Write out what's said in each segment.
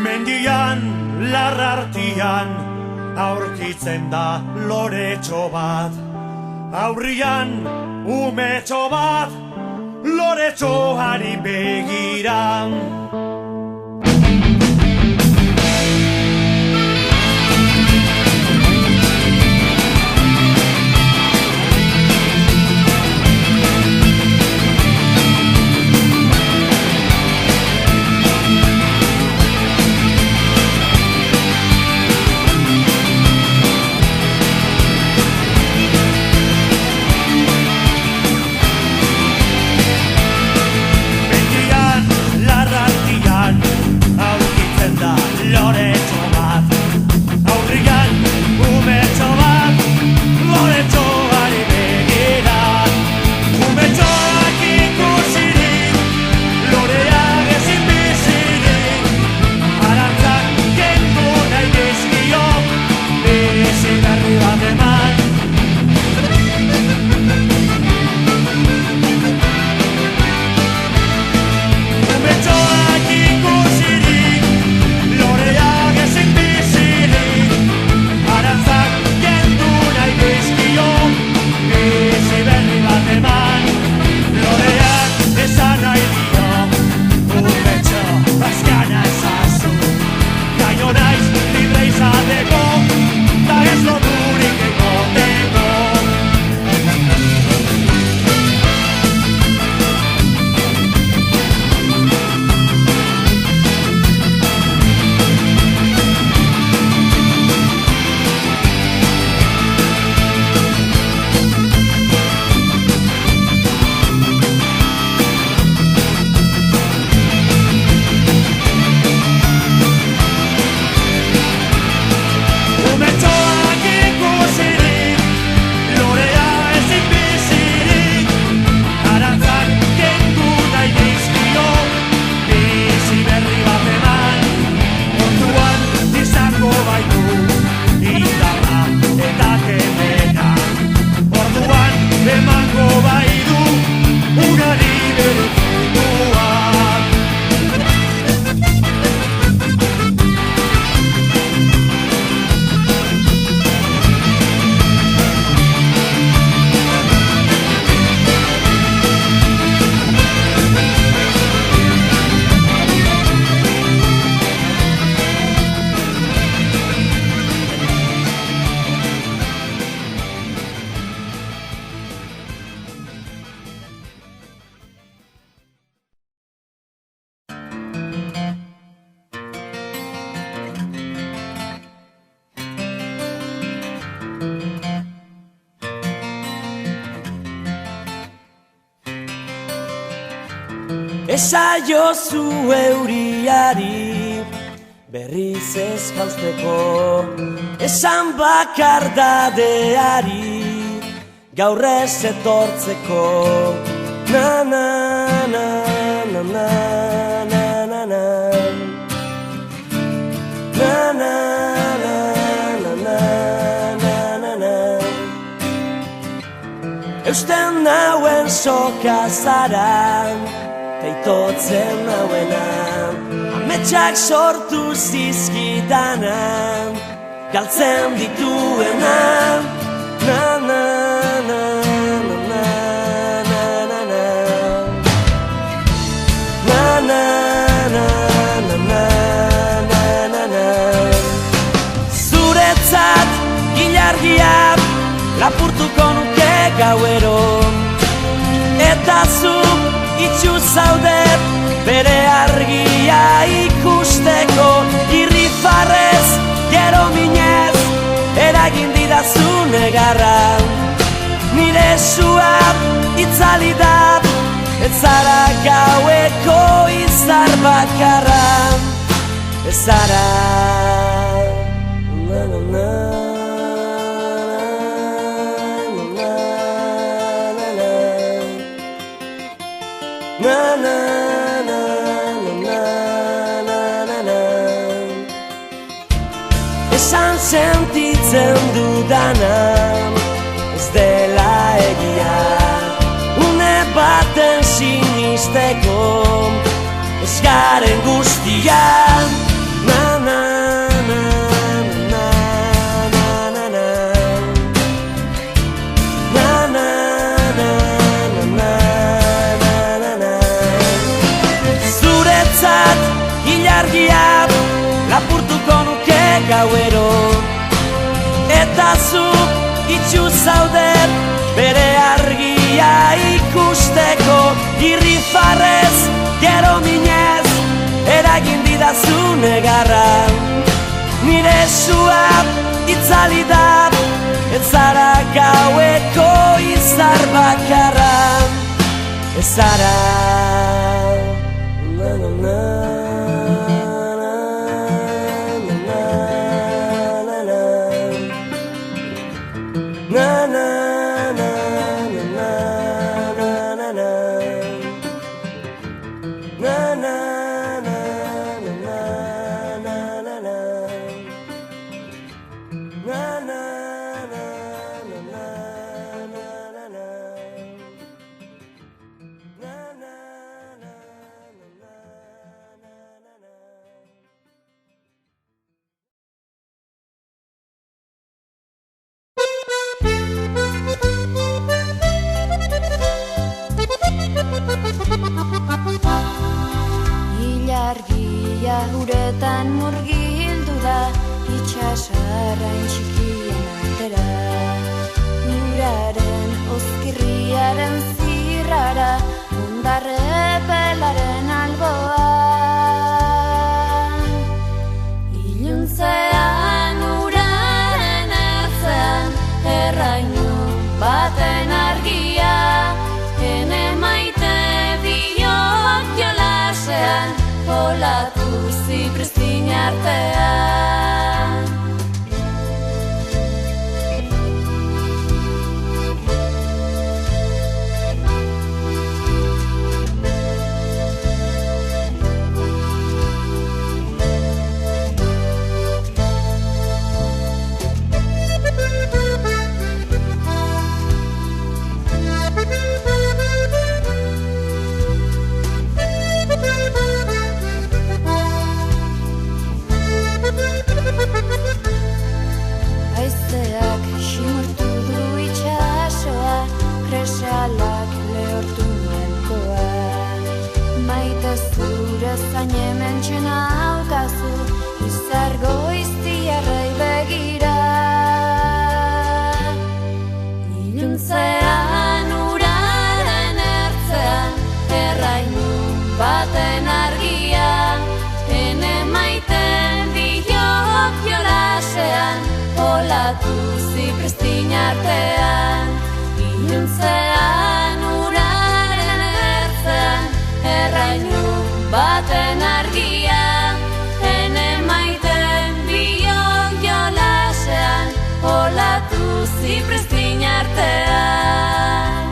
Mendian, larrartian, aurkitzen da loretxo bat. Aurrian, umetxo bat, loretxoari begiran. Loretxo bat, aurrian umetxo bat, loretxoari begiran. Umetxoak ikusirik, loreak ezin bizirik, arantzak kendu nahi dizkio, bizi berri bat eman. Umetxoak ikusirik, loreak ezin bizirik, arantzak kendu nahi dizkio, bizi berri bat eman. Loreak esan nahi dio, umetxo bazkana ezazu, gaino naiz libre izateko, ta ez loturik egoteko. Umetxoak ikusirik, lorea ezin bizirik, arantzak kendu nahi dizkio, bizi berri bat eman. Orduan izango baitu, indarra eta kemena. Orduan emango baitu, unari bere fruituak. Esaiozu euriari berriz ez jausteko, esan bakardadeari gaur ez etortzeko. Na na na na na na na na na na na na na na na. Eusten nauen soka zara, teitotzen nauena, ametsak sortu zizkidana, galtzen dituena. Na na na na na na na na na na na na na na na. Zuretzat ilargia lapurtuko nuke gauero, eta zu itxu zaudet bere argia ikusteko. Irrifarrez, gero minez, eragin didazu negarra. Nire esua itzali da, ez zara gaueko izar bakarra. Ez zara na na na. Na na na na na na na. Esan sentitzen dudana ez dela egia, une baten sinisteko ez garen guztian. Na gauero. Eta zu itxu zaude bere argia ikusteko, irrifarrez, gero minez, eragin didazu negarra. Nire sua itzali da, ez zara gaueko izar bakarra. Ez zara Ilargia uretan murgildu da, itxasarrain txikien artera. Uraren ozkirriaren zirrara, hondarrepelaren alboan. Iluntzean uraren ertzean, errainu baten argia, ene maite biok jolasean, olatu zipristin artean. Aizeak ximurtu du itxasoa, kresalak lehortu nuenkoa. Maite zure zain hementxen haukazu, izar goiztiarrei begira. Iluntzean uraren ertzean, errainu baten argia, ene maiten biok jolasean, olatu zipristin artean. Iluntzean uraren ertzean, errainu baten argia, ene maiten biok jolasean, olatu zipristin artean.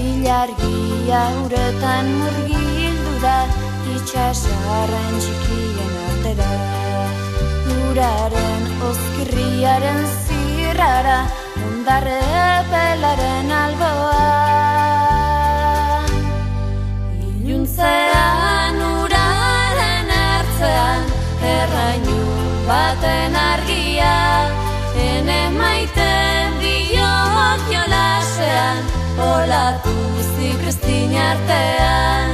Ilargia uretan murgildu da, itxasarrain txikien artera. Uraren ozkirriaren zirrara, hondarrepelaren alboan. Iluntzean uraren ertzean, errainu baten argia, ene maiten biok jolasean, olatu zipristin artean.